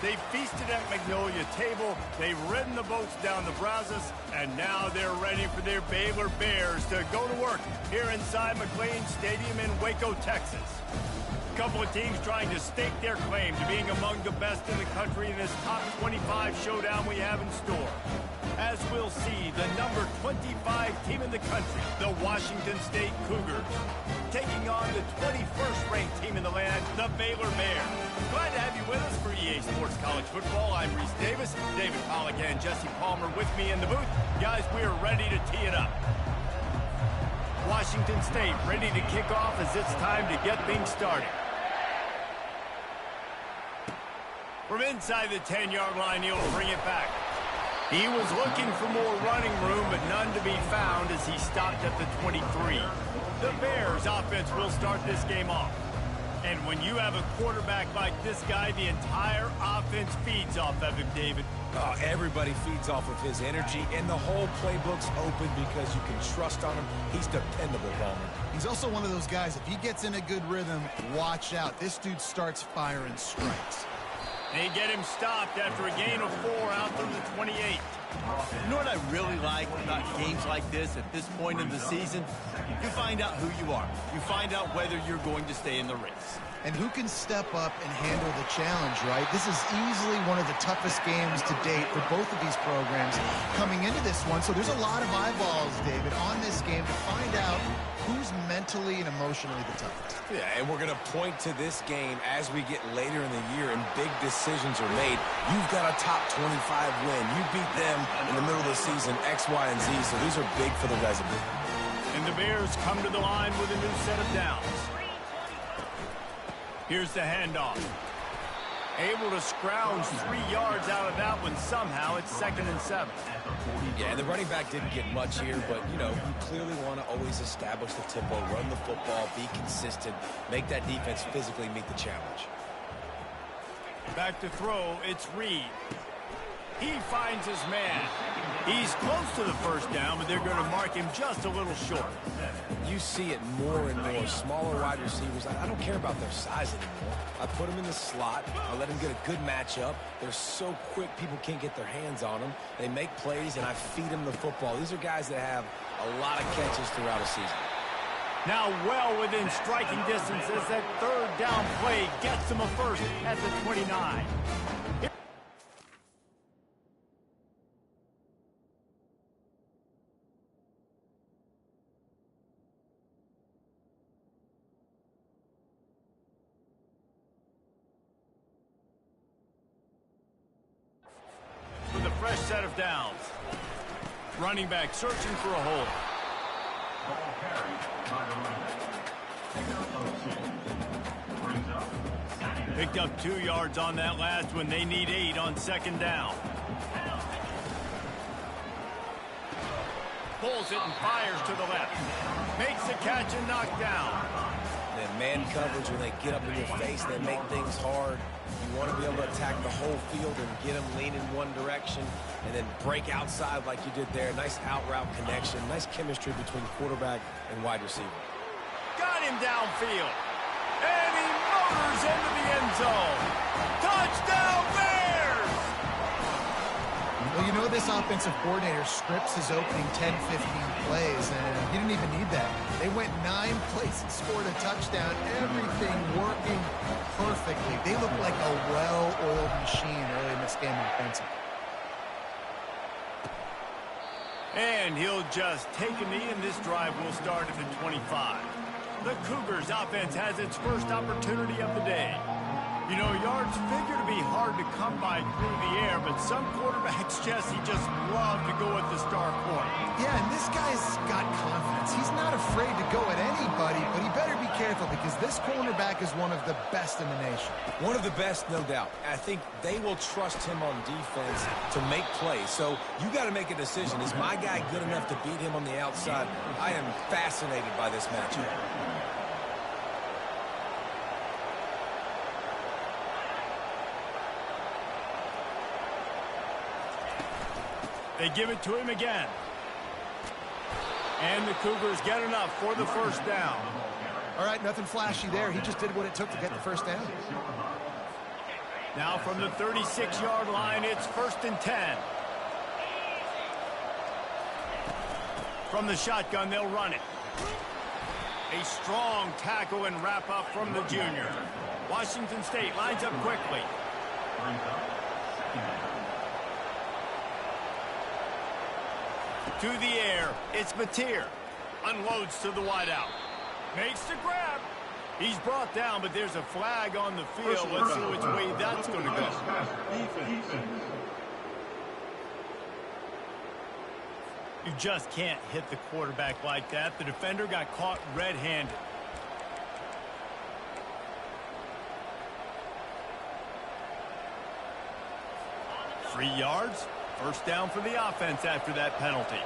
They feasted at Magnolia Table, they've ridden the boats down the Brazos, and now they're ready for their Baylor Bears to go to work here inside McLean Stadium in Waco, Texas. A couple of teams trying to stake their claim to being among the best in the country in this top 25 showdown we have in store. As we'll see, the number 25 team in the country, the Washington State Cougars, taking on the 21st ranked team in the land, the Baylor Bears. Glad to have you with us for EA Sports College Football. I'm Reese Davis, David Pollack and Jesse Palmer with me in the booth. Guys, we are ready to tee it up. Washington State ready to kick off as it's time to get things started. From inside the 10-yard line, he'll bring it back. He was looking for more running room, but none to be found as he stopped at the 23. The Bears offense will start this game off. And when you have a quarterback like this guy, the entire offense feeds off of him, David. Oh, everybody feeds off of his energy, and the whole playbook's open because you can trust on him. He's dependable, Palmer. He's also one of those guys, if he gets in a good rhythm, watch out. This dude starts firing strikes. They get him stopped after a gain of 4 out to the 28. You know what I really like about games like this at this point in the season? You find out who you are. You find out whether you're going to stay in the race. And who can step up and handle the challenge, right? This is easily one of the toughest games to date for both of these programs coming into this one. So there's a lot of eyeballs, David, on this game to find out who's mentally and emotionally the toughest. Yeah, and we're going to point to this game as we get later in the year and big decisions are made. You've got a top 25 win. You beat them in the middle of the season, X, Y, and Z, so these are big for the resume. And the Bears come to the line with a new set of downs. Here's the handoff. Able to scrounge 3 yards out of that one somehow. It's 2nd and 7. Yeah, and the running back didn't get much here, but, you know, you clearly want to always establish the tempo, run the football, be consistent, make that defense physically meet the challenge. Back to throw, it's Reed. He finds his man. He's close to the first down, but they're going to mark him just a little short. You see it more and more. Smaller wide receivers, I don't care about their size anymore. I put them in the slot. I let them get a good matchup. They're so quick, people can't get their hands on them. They make plays, and I feed them the football. These are guys that have a lot of catches throughout a season. Now well within striking distance as that 3rd down play gets them a first at the 29. With a fresh set of downs. Running back searching for a hole. Picked up 2 yards on that last one. They need 8 on 2nd down. Pulls it and fires to the left. Makes the catch and knocked down. Then man coverage, when they get up in your face, they make things hard. You want to be able to attack the whole field and get them leaning one direction and then break outside like you did there. Nice out route connection. Nice chemistry between quarterback and wide receiver. Got him downfield. And he motors into the end zone. Touchdown Bears! Well, you know this offensive coordinator scripts his opening 10, 15 plays, and he didn't even need that. They went 9 plays and scored a touchdown. Everything working perfectly. They look like a well-oiled machine early in this game offensively. And he'll just take a knee, and this drive will start at the 25. The Cougars offense has its first opportunity of the day. You know, yards figure to be hard to come by through the air, but some quarterbacks, Jesse, just love to go at the star point. Yeah, and this guy's got confidence. He's not afraid to go at anybody, but he better be careful because this cornerback is one of the best in the nation. One of the best, no doubt. I think they will trust him on defense to make plays. So you got to make a decision. Is my guy good enough to beat him on the outside? I am fascinated by this matchup. They give it to him again. And the Cougars get enough for the first down. All right, nothing flashy there. He just did what it took to get the first down. Now from the 36-yard line, it's 1st and 10. From the shotgun, they'll run it. A strong tackle and wrap up from the junior. Washington State lines up quickly. To the air, it's Mateer. Unloads to the wideout. Makes the grab. He's brought down, but there's a flag on the field. Let's see which way that's going to go. You just can't hit the quarterback like that. The defender got caught red-handed. Three yards. First down for the offense after that penalty.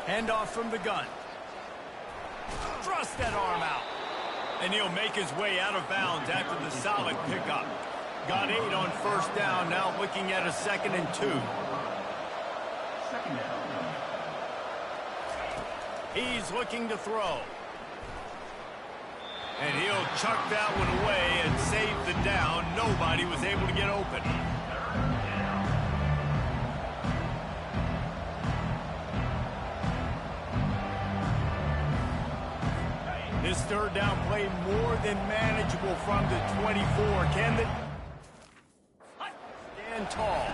Handoff from the gun. Thrust that arm out. And he'll make his way out of bounds after the solid pickup. Got 8 on first down, now looking at a 2nd and 2. He's looking to throw. And he'll chuck that one away and save the down. Nobody was able to get open. This third down play more than manageable from the 24. Can they stand tall?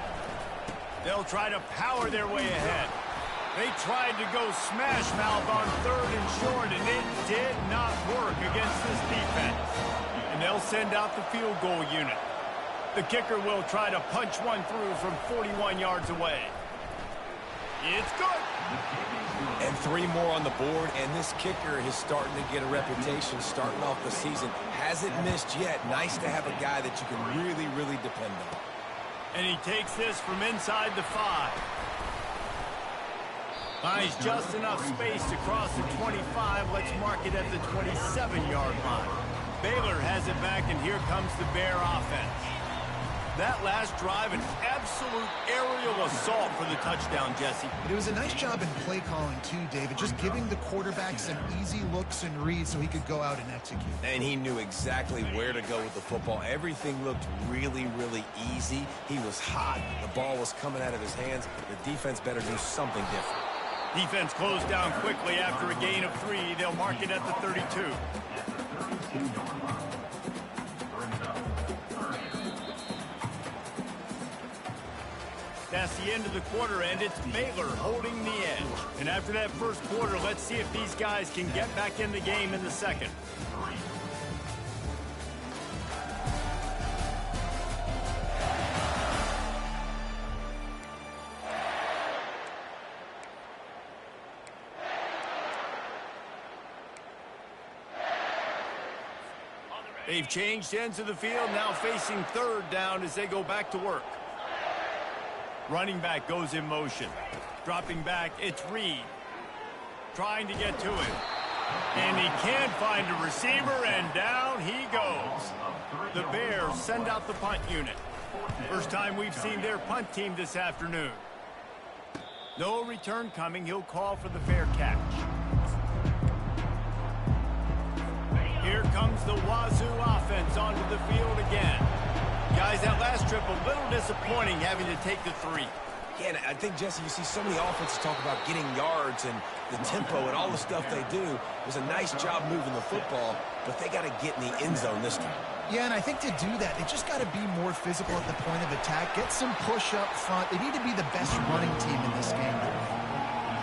They'll try to power their way ahead. They tried to go smash mouth on 3rd and short, and it did not work against this defense. And they'll send out the field goal unit. The kicker will try to punch one through from 41 yards away. It's good. And 3 more on the board, and this kicker is starting to get a reputation starting off the season. Hasn't missed yet. Nice to have a guy that you can really, really depend on. And he takes this from inside the 5. Finds just enough space to cross the 25. Let's mark it at the 27-yard line. Baylor has it back, and here comes the Bear offense. That last drive, an absolute aerial assault for the touchdown, Jesse. But it was a nice job in play calling, too, David. Just giving the quarterback some easy looks and reads so he could go out and execute. And he knew exactly where to go with the football. Everything looked really, really easy. He was hot. The ball was coming out of his hands. The defense better do something different. Defense closed down quickly after a gain of 3. They'll mark it at the 32. That's the end of the quarter, and it's Baylor holding the edge. And after that first quarter, let's see if these guys can get back in the game in the second. They've changed ends of the field, now facing 3rd down as they go back to work. Running back goes in motion. Dropping back, it's Reed. Trying to get to him. And he can't find a receiver, and down he goes. The Bears send out the punt unit. First time we've seen their punt team this afternoon. No return coming. He'll call for the fair catch. Here comes the Wazoo offense onto the field again. Guys, that last trip a little disappointing having to take the 3. Yeah, and I think, Jesse, you see so many offenses talk about getting yards and the tempo and all the stuff they do. It was a nice job moving the football, but they got to get in the end zone this time. Yeah, and I think to do that, they just got to be more physical at the point of attack, get some push up front. They need to be the best running team in this game.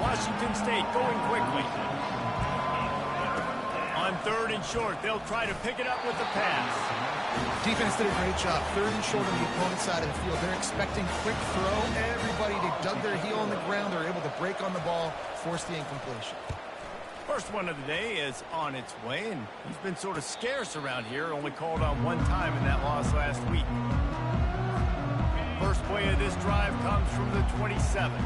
Washington State going quickly. On 3rd and short, they'll try to pick it up with the pass. Defense did a great job. 3rd and short on the opponent's side of the field. They're expecting quick throw. Everybody, they dug their heel on the ground. They're able to break on the ball, force the incompletion. First one of the day is on its way, and he's been sort of scarce around here. Only called on 1 time in that loss last week. First play of this drive comes from the 27.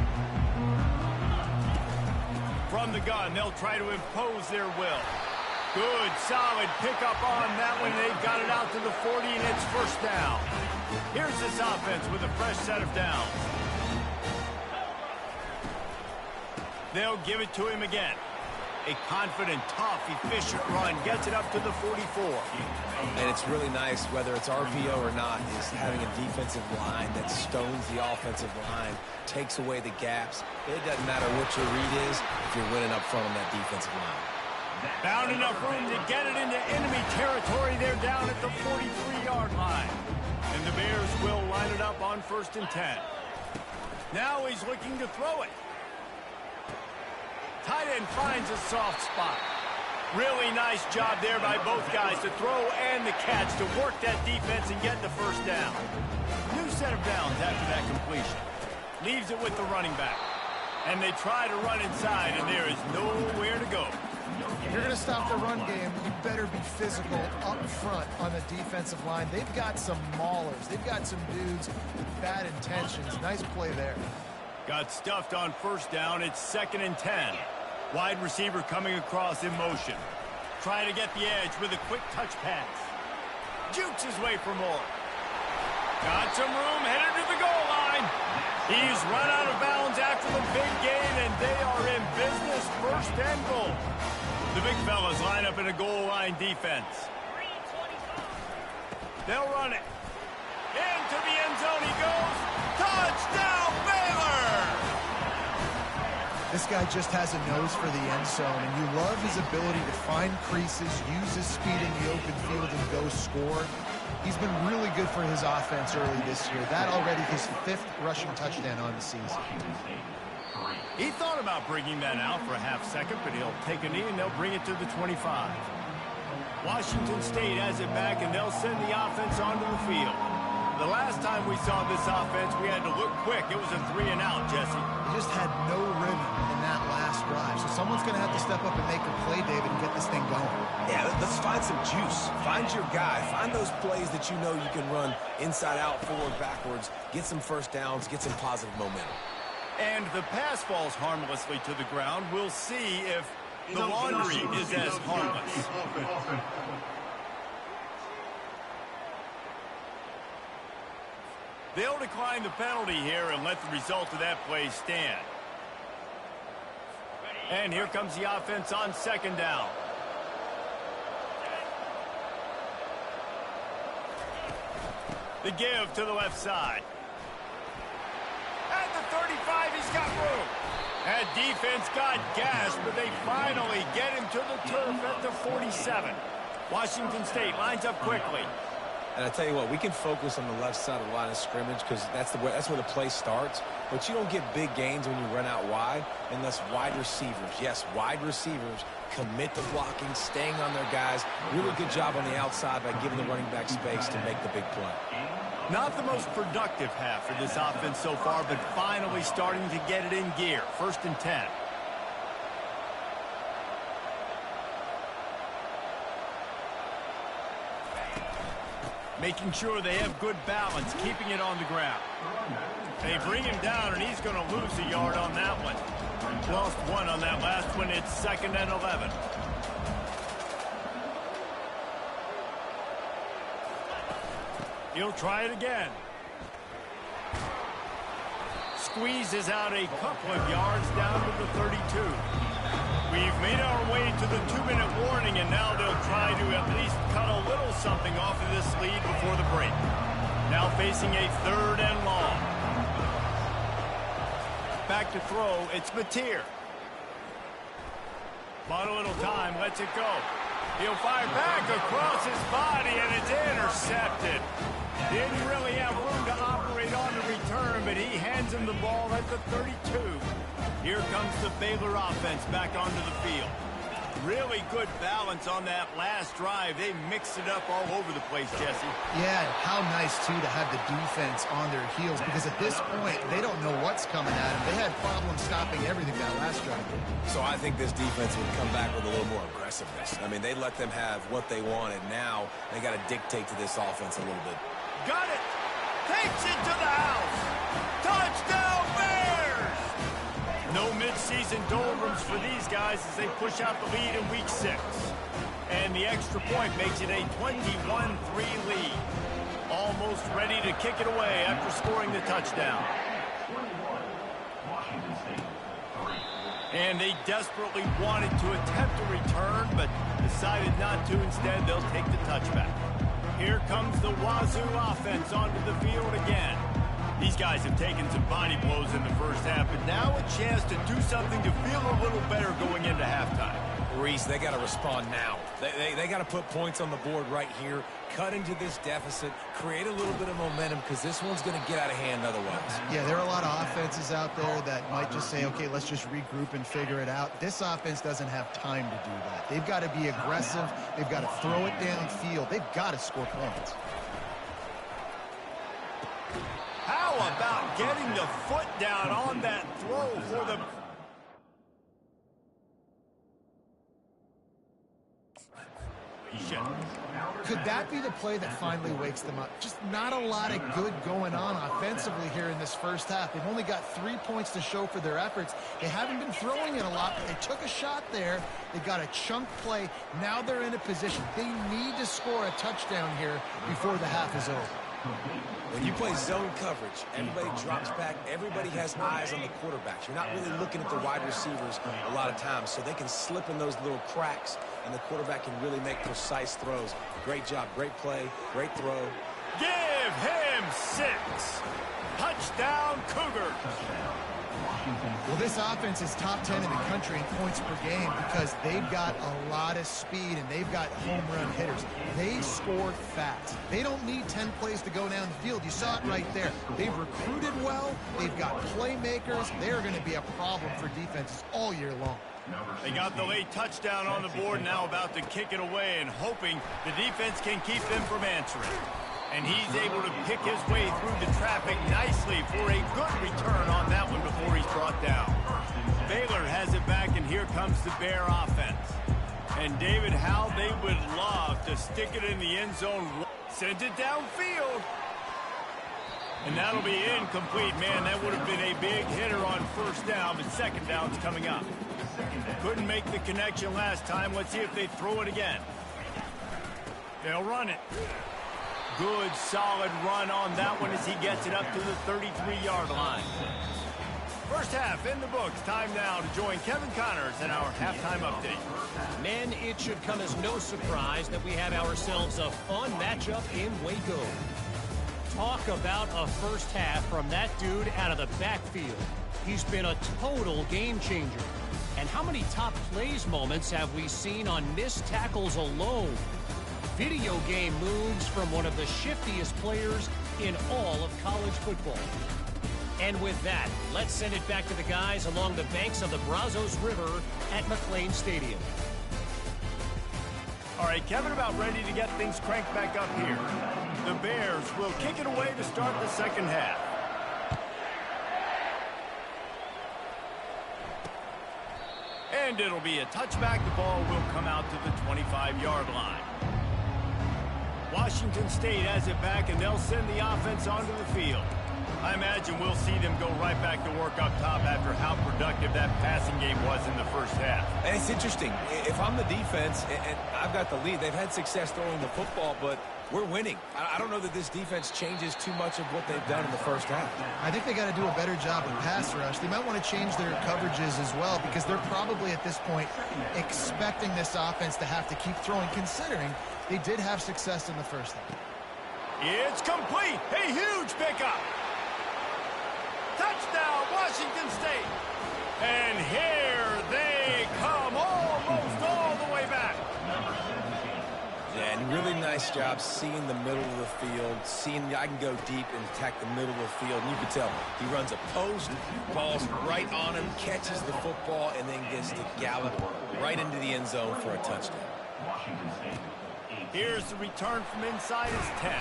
From the gun, they'll try to impose their will. Good, solid pickup on that one. They've got it out to the 40, and it's first down. Here's this offense with a fresh set of downs. They'll give it to him again. A confident, tough, efficient run gets it up to the 44. And it's really nice, whether it's RPO or not, is having a defensive line that stones the offensive line, takes away the gaps. It doesn't matter what your read is if you're winning up front on that defensive line. Found enough room to get it into enemy territory. They're down at the 43-yard line. And the Bears will line it up on 1st and 10. Now he's looking to throw it. Tight end finds a soft spot. Really nice job there by both guys to throw and the catch to work that defense and get the first down. New set of downs after that completion. Leaves it with the running back. And they try to run inside, and there is nowhere to go. If you're going to stop the run game, you better be physical up front on the defensive line. They've got some maulers. They've got some dudes with bad intentions. Nice play there. Got stuffed on 1st down. It's 2nd and 10. Wide receiver coming across in motion. Trying to get the edge with a quick touch pass. Jukes his way for more. Got some room, headed to the goal line. He's run out of bounds after the big gain, and they are in business. 1st and goal. The big fellas line up in a goal line defense. They'll run it. Into the end zone he goes. Touchdown, Baylor! This guy just has a nose for the end zone, and you love his ability to find creases, use his speed in the open field, and go score. He's been really good for his offense early this year. That already his 5th rushing touchdown on the season. He thought about bringing that out for a half second, but he'll take a knee and they'll bring it to the 25. Washington State has it back, and they'll send the offense onto the field. The last time we saw this offense, we had to look quick. It was a 3-and-out, Jesse. They just had no rhythm in that last drive. So someone's going to have to step up and make a play, David, and get this thing going. Yeah, let's find some juice. Find your guy. Find those plays that you know you can run inside out, forward, backwards. Get some 1st downs. Get some positive momentum. And the pass falls harmlessly to the ground. We'll see if the laundry is as harmless. They'll decline the penalty here and let the result of that play stand. And here comes the offense on 2nd down. The give to the left side. At the 35, he's got room. That defense got gashed, but they finally get him to the turf at the 47. Washington State lines up quickly. And I tell you what, we can focus on the left side of the line of scrimmage because that's where the play starts. But you don't get big gains when you run out wide unless wide receivers, yes, wide receivers, commit to blocking, staying on their guys. Really good job on the outside by giving the running back space to make the big play. Not the most productive half for this offense so far, but finally starting to get it in gear. 1st and 10. Making sure they have good balance, keeping it on the ground. They bring him down, and he's going to lose a yard on that one. Lost 1 on that last one. It's 2nd and 11. He'll try it again. Squeezes out a couple of yards down to the 32. We've made our way to the 2-minute warning, and now they'll try to at least cut a little something off of this lead before the break. Now facing a 3rd and long. Back to throw, it's Mateer. Bought a little time, lets it go. He'll fire back across his body, and it's intercepted. Didn't really have room to operate on the return, but he hands him the ball at the 32. Here comes the Baylor offense back onto the field. Really good balance on that last drive. They mixed it up all over the place, Jesse. Yeah, how nice, too, to have the defense on their heels, because at this point, they don't know what's coming at them. They had problems stopping everything that last drive. So I think this defense would come back with a little more aggressiveness. I mean, they let them have what they wanted. Now they got to dictate to this offense a little bit. Got it. Takes it to the house. Touchdown, Bears! No midseason doldrums for these guys as they push out the lead in Week 6. And the extra point makes it a 21-3 lead. Almost ready to kick it away after scoring the touchdown. And they desperately wanted to attempt a return, but decided not to. Instead, they'll take the touchback. Here comes the Wazoo offense onto the field again. These guys have taken some body blows in the first half, but now a chance to do something to feel a little better going into halftime. Reese, they got to respond now. They got to put points on the board right here, cut into this deficit, create a little bit of momentum, because this one's going to get out of hand otherwise. Yeah, there are a lot of offenses out there that might just say, okay, let's just regroup and figure it out. This offense doesn't have time to do that. They've got to be aggressive. They've got to throw it downfield. They've got to score points. How about getting the foot down on that throw for the... Could that be the play that finally wakes them up? Just not a lot of good going on offensively here in this first half. They've only got 3 points to show for their efforts. They haven't been throwing it a lot, but they took a shot there. They got a chunk play. Now they're in a position. They need to score a touchdown here before the half is over. When you play zone coverage, everybody drops back. Everybody has eyes on the quarterbacks. You're not really looking at the wide receivers a lot of times, so they can slip in those little cracks, and the quarterback can really make precise throws. Great job, great play, great throw. Give him 6. Touchdown, Cougars. Well, this offense is top 10 in the country in points per game because they've got a lot of speed and they've got home run hitters. They scored fast. They don't need 10 plays to go down the field. You saw it right there. They've recruited well. They've got playmakers. They're going to be a problem for defenses all year long. They got the late touchdown on the board, now about to kick it away and hoping the defense can keep them from answering. And he's able to pick his way through the traffic nicely for a good return on that one before he's brought down. Baylor has it back, and here comes the Bear offense. And David, how they would love to stick it in the end zone. Send it downfield. And that'll be incomplete. Man, that would have been a big hitter on first down, but second down's coming up. Couldn't make the connection last time. Let's see if they throw it again. They'll run it. Good, solid run on that one as he gets it up to the 33-yard line. First half in the books. Time now to join Kevin Connors in our halftime update. Men, it should come as no surprise that we have ourselves a fun matchup in Waco. Talk about a first half from that dude out of the backfield. He's been a total game changer. And how many top plays moments have we seen on missed tackles alone? Video game moves from one of the shiftiest players in all of college football. And with that, let's send it back to the guys along the banks of the Brazos River at McLean Stadium. All right, Kevin, about ready to get things cranked back up here. The Bears will kick it away to start the second half. And it'll be a touchback. The ball will come out to the 25-yard line. Washington State has it back, and they'll send the offense onto the field. I imagine we'll see them go right back to work up top after how productive that passing game was in the first half. And it's interesting. If I'm the defense and I've got the lead, they've had success throwing the football, but we're winning. I don't know that this defense changes too much of what they've done in the first half. I think they got to do a better job with pass rush. They might want to change their coverages as well because they're probably at this point expecting this offense to have to keep throwing, considering they did have success in the first half. It's complete. A huge pickup. Touchdown, Washington State. And here they come almost all the way back. Yeah, and really nice job seeing the middle of the field, seeing I can go deep and attack the middle of the field. And you can tell he runs a post, ball's right on him, catches the football, and then gets to gallop right into the end zone for a touchdown. Here's the return from inside his 10.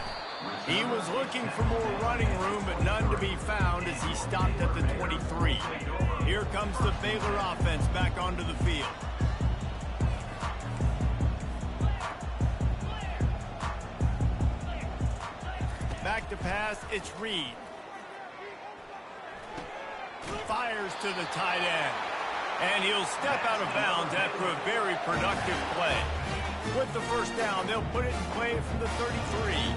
He was looking for more running room, but none to be found as he stopped at the 23. Here comes the Baylor offense back onto the field. Back to pass, it's Reed. Fires to the tight end. And he'll step out of bounds after a very productive play. With the first down, they'll put it in play from the 33.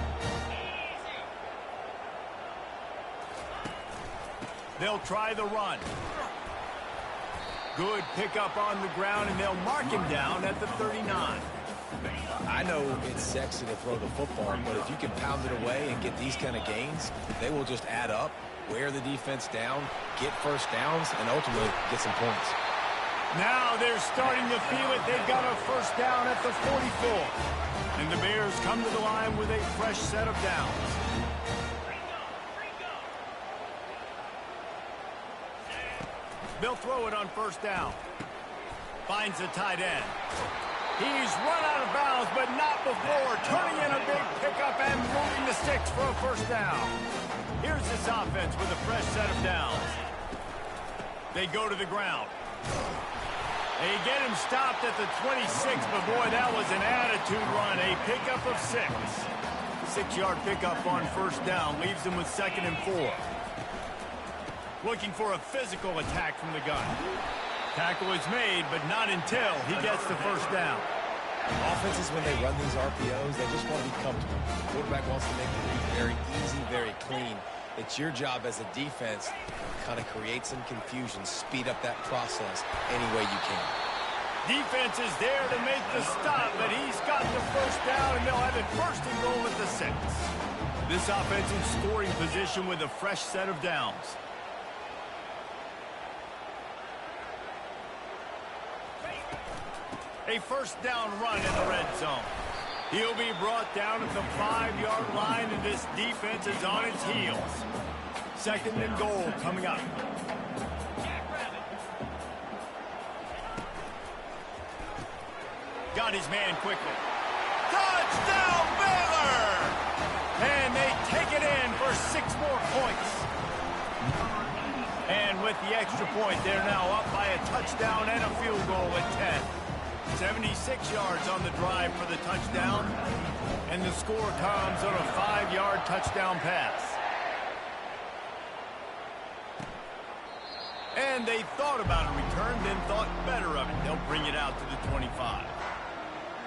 They'll try the run. Good pickup on the ground, and they'll mark him down at the 39. I know it's sexy to throw the football, but if you can pound it away and get these kind of gains, they will just add up, wear the defense down, get first downs, and ultimately get some points. Now they're starting to feel it. They've got a first down at the 44. And the Bears come to the line with a fresh set of downs. They'll throw it on first down. Finds a tight end. He's run out of bounds, but not before. Turning in a big pickup and moving the sticks for a first down. Here's this offense with a fresh set of downs. They go to the ground. They get him stopped at the 26, but boy, that was an attitude run. A pickup of 6. 6-yard pickup on first down. Leaves them with 2nd and 4. Looking for a physical attack from the gun. Tackle is made, but not until he gets the first down. Offenses, when they run these RPOs, they just want to be comfortable. The quarterback wants to make the read very easy, very clean. It's your job as a defense to kind of create some confusion, speed up that process any way you can. Defense is there to make the stop, but he's got the first down, and they'll have it first and goal at the 6. This offense in scoring position with a fresh set of downs. A first down run in the red zone. He'll be brought down at the 5-yard line, and this defense is on its heels. 2nd and goal coming up. Got his man quickly. Touchdown, Baylor! And they take it in for 6 more points. And with the extra point, they're now up by a touchdown and a field goal at 10. 76 yards on the drive for the touchdown, and the score comes on a 5-yard touchdown pass. And they thought about a return, then thought better of it. They'll bring it out to the 25.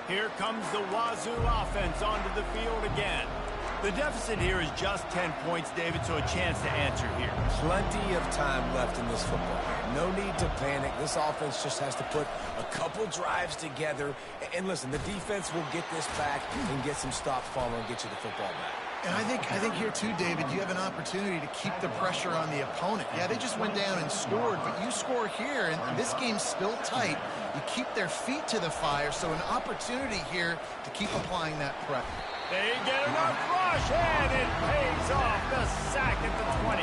Here comes the Wazoo offense onto the field again. The deficit here is just 10 points, David, so a chance to answer here. Plenty of time left in this football game. No need to panic. This offense just has to put a couple drives together. And listen, the defense will get this back and get some stops following and get you the football back. And I think here too, David, you have an opportunity to keep the pressure on the opponent. Yeah, they just went down and scored, but you score here, and this game's still tight. You keep their feet to the fire, so an opportunity here to keep applying that pressure. They get enough rush, and it pays off. The sack at the 20.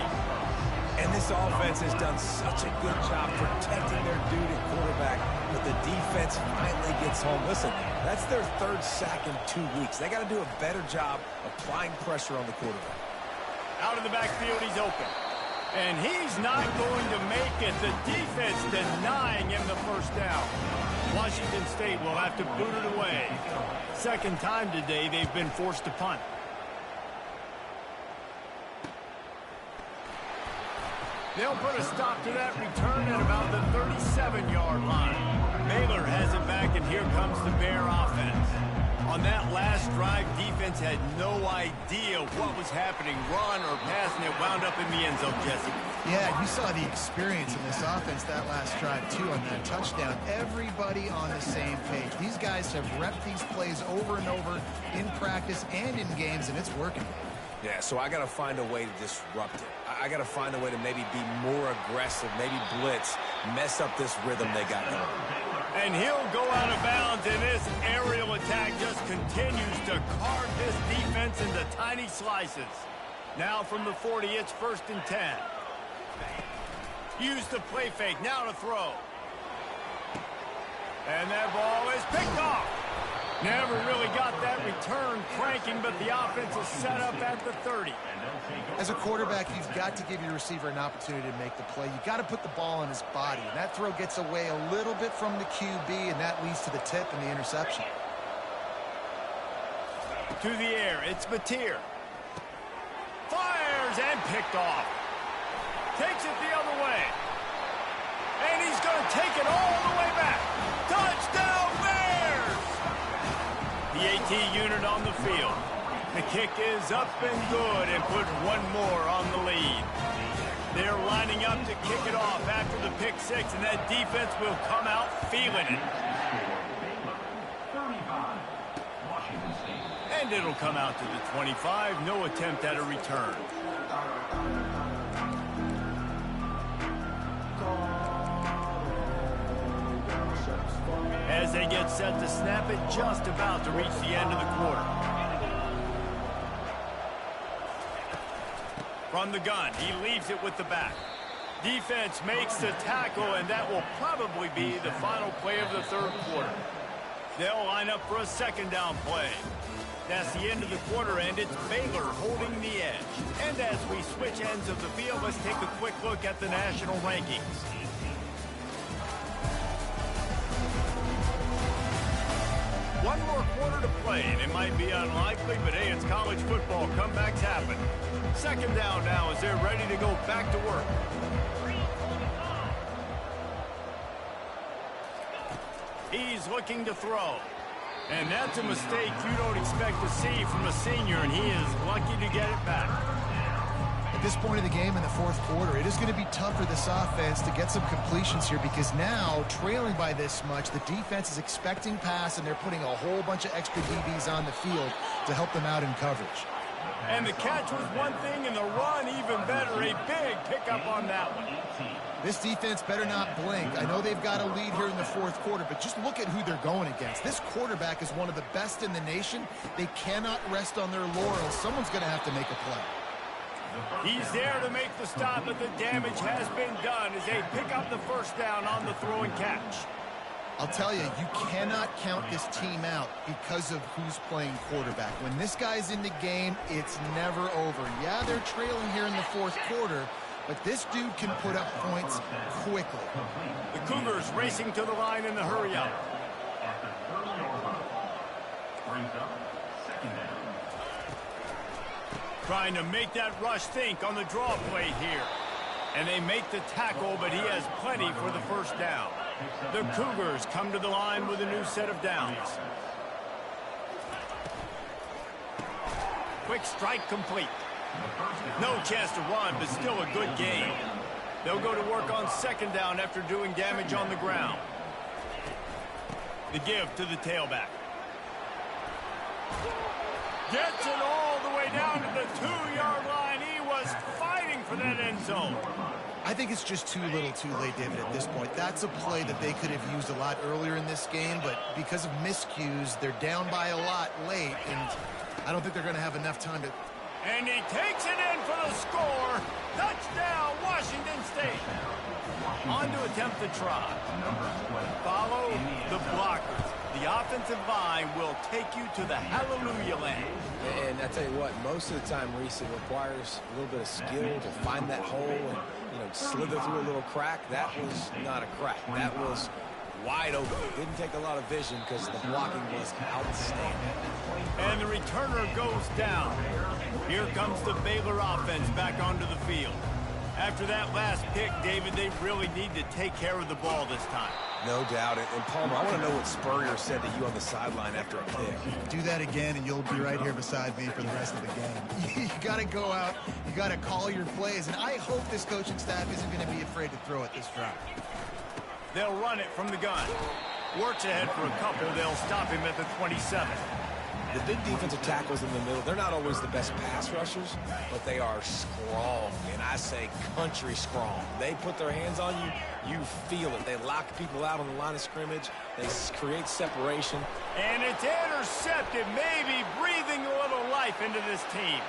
And this offense has done such a good job protecting their dude at quarterback, but the defense finally gets home. Listen, that's their 3rd sack in 2 weeks. They got to do a better job applying pressure on the quarterback. Out of the backfield, he's open. And he's not going to make it. The defense denying him the first down. Washington State will have to boot it away. 2nd time today they've been forced to punt. They'll put a stop to that return at about the 37-yard line. Baylor has it back, and here comes the Bear offense. On that last drive, defense had no idea what was happening, run or pass, and it wound up in the end zone, Jesse. Yeah, you saw the experience in this offense that last drive, too, on that touchdown. Everybody on the same page. These guys have repped these plays over and over in practice and in games, and it's working. Yeah, so I got to find a way to disrupt it. I got to find a way to maybe be more aggressive, maybe blitz, mess up this rhythm they got going. And he'll go out of bounds, and this aerial attack just continues to carve this defense into tiny slices. Now from the 40, it's 1st and 10. Use the play fake, now to throw. And that ball is picked off. Never really got that return cranking, but the offense is set up at the 30. As a quarterback, you've got to give your receiver an opportunity to make the play. You've got to put the ball on his body. And that throw gets away a little bit from the QB, and that leads to the tip and the interception. To the air, it's Mateer. Fires and picked off. Takes it the other way. And he's going to take it all the way back. Touchdown, Bears! The AT unit on the field. The kick is up and good and put one more on the lead. They're lining up to kick it off after the pick six, and that defense will come out feeling it. And it'll come out to the 25. No attempt at a return. As they get set to snap it, just about to reach the end of the quarter. From the gun, he leaves it with the back. Defense makes the tackle, and that will probably be the final play of the third quarter. They'll line up for a second down play. That's the end of the quarter, and it's Baylor holding the edge. And as we switch ends of the field, let's take a quick look at the national rankings. One more quarter to play, and it might be unlikely, but hey, it's college football. Comebacks happen. Second down now as they're ready to go back to work. He's looking to throw. And that's a mistake you don't expect to see from a senior, and he is lucky to get it back. At this point of the game in the fourth quarter, it is going to be tough for this offense to get some completions here because now, trailing by this much, the defense is expecting pass, and they're putting a whole bunch of extra DBs on the field to help them out in coverage. And the catch was one thing, and the run even better. A big pickup on that one. This defense better not blink. I know they've got a lead here in the fourth quarter, but just look at who they're going against. This quarterback is one of the best in the nation. They cannot rest on their laurels. Someone's going to have to make a play. He's there to make the stop, but the damage has been done as they pick up the first down on the throw and catch. I'll tell you, you cannot count this team out because of who's playing quarterback. When this guy's in the game, it's never over. Yeah, they're trailing here in the fourth quarter, but this dude can put up points quickly. The Cougars racing to the line in the hurry-up. Trying to make that rush think on the draw play here. And they make the tackle, but he has plenty for the first down. The Cougars come to the line with a new set of downs. Quick strike complete. No chance to run, but still a good gain. They'll go to work on second down after doing damage on the ground. The give to the tailback. Gets it all the way down to the 2-yard line. He was fighting for that end zone. I think it's just too little too late, David, at this point. That's a play that they could have used a lot earlier in this game, but because of miscues, they're down by a lot late, and I don't think they're going to have enough time to... And he takes it in for the score. Touchdown, Washington State. On to attempt the try. Follow the blockers. The offensive line will take you to the hallelujah land. And I tell you what, most of the time, Reese, it requires a little bit of skill to find that hole and, slither through a little crack. That was not a crack. That was wide open. It didn't take a lot of vision because the blocking was outstanding. And the returner goes down. Here comes the Baylor offense back onto the field. After that last pick, David, they really need to take care of the ball this time. No doubt. And Palmer, I want to know what Spurrier said to you on the sideline after a pick. Do that again, and you'll be right here beside me for the rest of the game. You got to go out. You got to call your plays, and I hope this coaching staff isn't going to be afraid to throw it this drive. They'll run it from the gun. Works ahead for a couple. They'll stop him at the 27. The big defensive tackles in the middle, they're not always the best pass rushers, but they are strong, and I say country strong. They put their hands on you, you feel it. They lock people out on the line of scrimmage. They create separation. And it's intercepted, maybe breathing a little life into this team.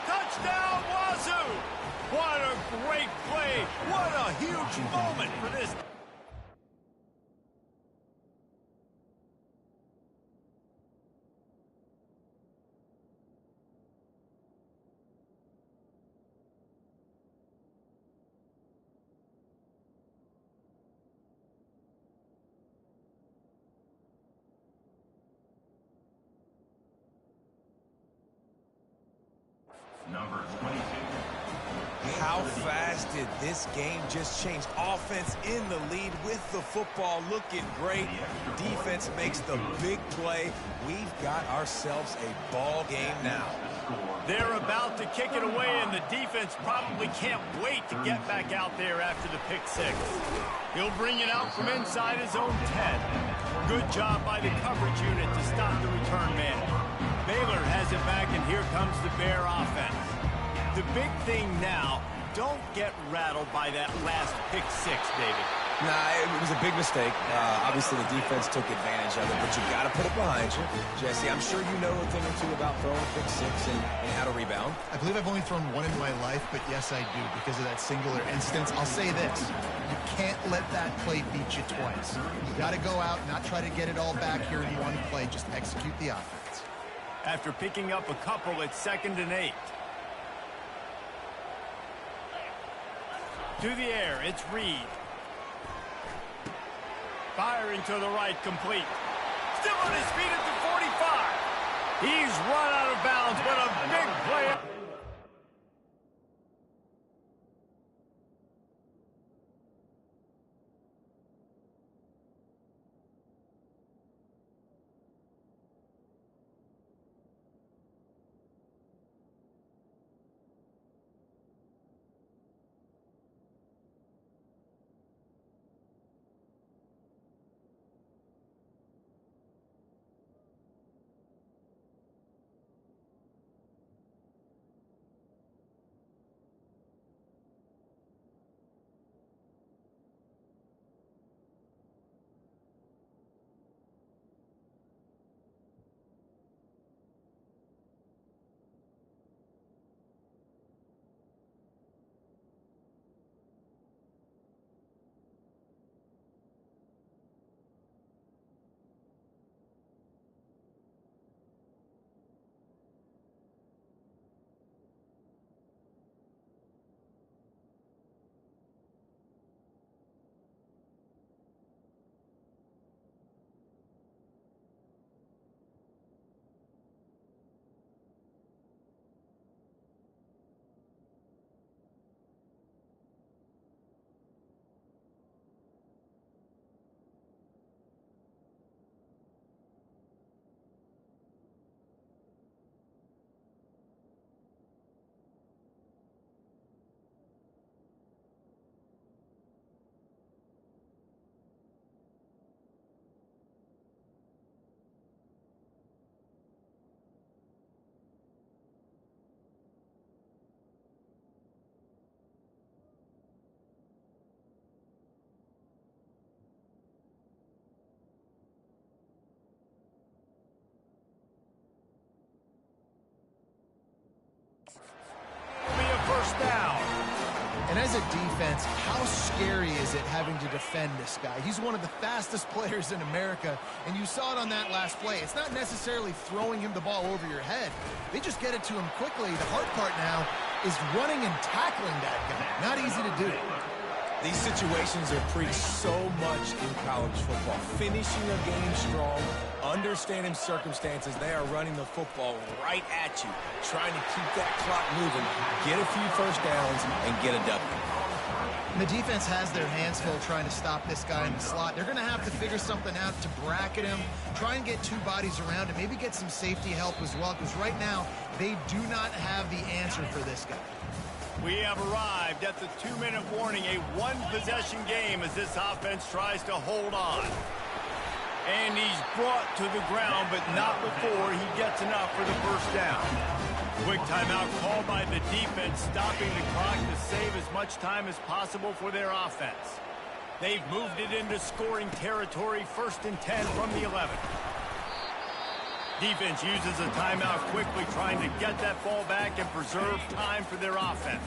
Touchdown, Wazoo! What a great play. What a huge moment for this. Number 22. How fast did this game just change? Offense in the lead with the football looking great. Defense makes the big play. We've got ourselves a ball game now. They're about to kick it away, and the defense probably can't wait to get back out there after the pick six. He'll bring it out from inside his own 10. Good job by the coverage unit to stop the return man. Baylor has it back, and here comes the Bear offense. The big thing now, don't get rattled by that last pick six, David. Nah, it was a big mistake. Obviously, the defense took advantage of it, but you got to put it behind you. Jesse, I'm sure you know a thing or two about throwing a pick six and how to rebound. I believe I've only thrown one in my life, but yes, I do, because of that singular instance. I'll say this. You can't let that play beat you twice. You got to go out, not try to get it all back here in one play. Just execute the offense. After picking up a couple, it's 2nd and 8. To the air, it's Reed. Firing to the right, complete. Still on his feet at the 45. He's run out of bounds, but a big play. First down. And as a defense, how scary is it having to defend this guy? He's one of the fastest players in America, and you saw it on that last play. It's not necessarily throwing him the ball over your head. They just get it to him quickly. The hard part now is running and tackling that guy. Not easy to do. These situations are preached so much in college football. Finishing a game strong, understanding circumstances. They are running the football right at you, trying to keep that clock moving, get a few first downs, and get a W. And the defense has their hands full trying to stop this guy in the slot. They're going to have to figure something out to bracket him, try and get two bodies around him, maybe get some safety help as well, because right now they do not have the answer for this guy. We have arrived at the 2-minute warning, a one-possession game as this offense tries to hold on. And he's brought to the ground, but not before he gets enough for the first down. Quick timeout called by the defense, stopping the clock to save as much time as possible for their offense. They've moved it into scoring territory, 1st and 10 from the 11. Defense uses a timeout quickly, trying to get that ball back and preserve time for their offense.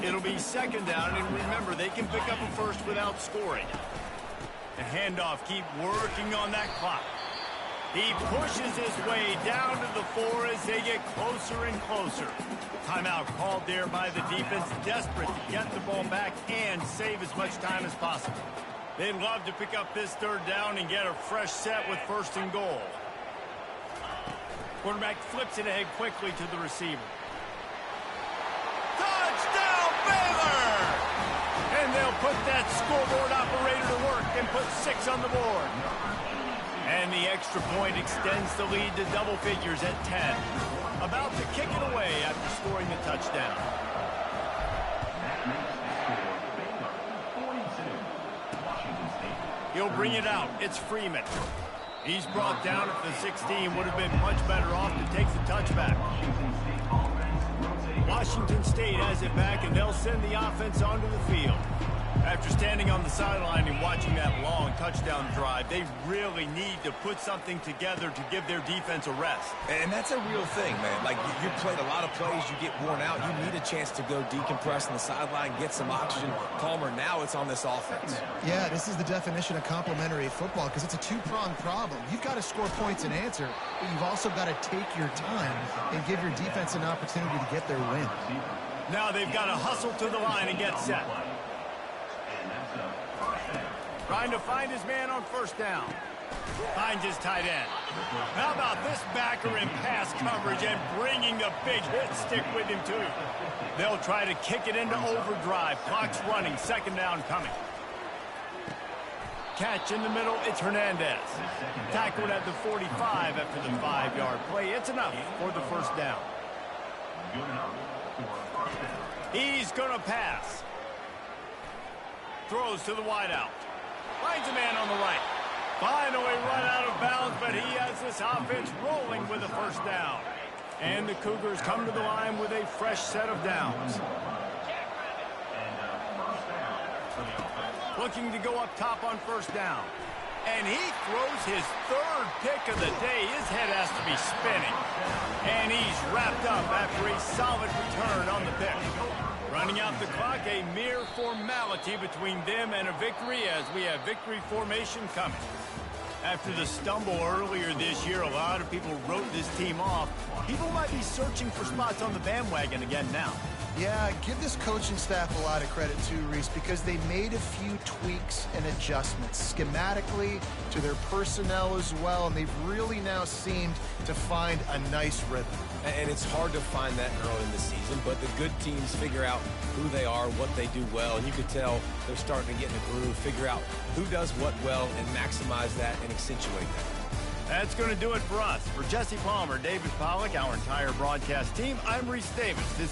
It'll be 2nd down, and remember, they can pick up a first without scoring. The handoff, keep working on that clock. He pushes his way down to the 4 as they get closer and closer. Timeout called there by the defense, desperate to get the ball back and save as much time as possible. They'd love to pick up this 3rd down and get a fresh set with 1st and goal. Quarterback flips it ahead quickly to the receiver. Touchdown, Baylor! And they'll put that scoreboard operator to work and put 6 on the board. And the extra point extends the lead to double figures at 10. About to kick it away touchdown. He'll bring it out. It's Freeman. He's brought down at the 16. Would have been much better off to take the touchback. Washington State has it back, and they'll send the offense onto the field. After standing on the sideline and watching that long touchdown drive, they really need to put something together to give their defense a rest. And that's a real thing, man. Like, you played a lot of plays, you get worn out, you need a chance to go decompress on the sideline, get some oxygen. Palmer, now it's on this offense. Yeah, this is the definition of complementary football because it's a two-pronged problem. You've got to score points and answer, but you've also got to take your time and give your defense an opportunity to get their win. Now they've got to hustle to the line and get set. Trying to find his man on first down. Finds his tight end. How about this backer in pass coverage and bringing the big hit stick with him, too? They'll try to kick it into overdrive. Clock's running. Second down coming. Catch in the middle. It's Hernandez. Tackled at the 45 after the 5-yard play. It's enough for the first down. He's going to pass. Throws to the wideout. Finds a man on the right. Finally run out of bounds, but he has this offense rolling with a first down. And the Cougars come to the line with a fresh set of downs. Looking to go up top on first down. And he throws his third pick of the day. His head has to be spinning. And he's wrapped up after a solid return on the pick. Running out the clock, a mere formality between them and a victory as we have victory formation coming. After the stumble earlier this year, a lot of people wrote this team off. People might be searching for spots on the bandwagon again now. Yeah, give this coaching staff a lot of credit too, Reese, because they made a few tweaks and adjustments schematically to their personnel as well, and they've really now seemed to find a nice rhythm. And it's hard to find that early in the season, but the good teams figure out who they are, what they do well, and you can tell they're starting to get in a groove, figure out who does what well, and maximize that and accentuate that. That's going to do it for us. For Jesse Palmer, David Pollack, our entire broadcast team, I'm Reese Davis. This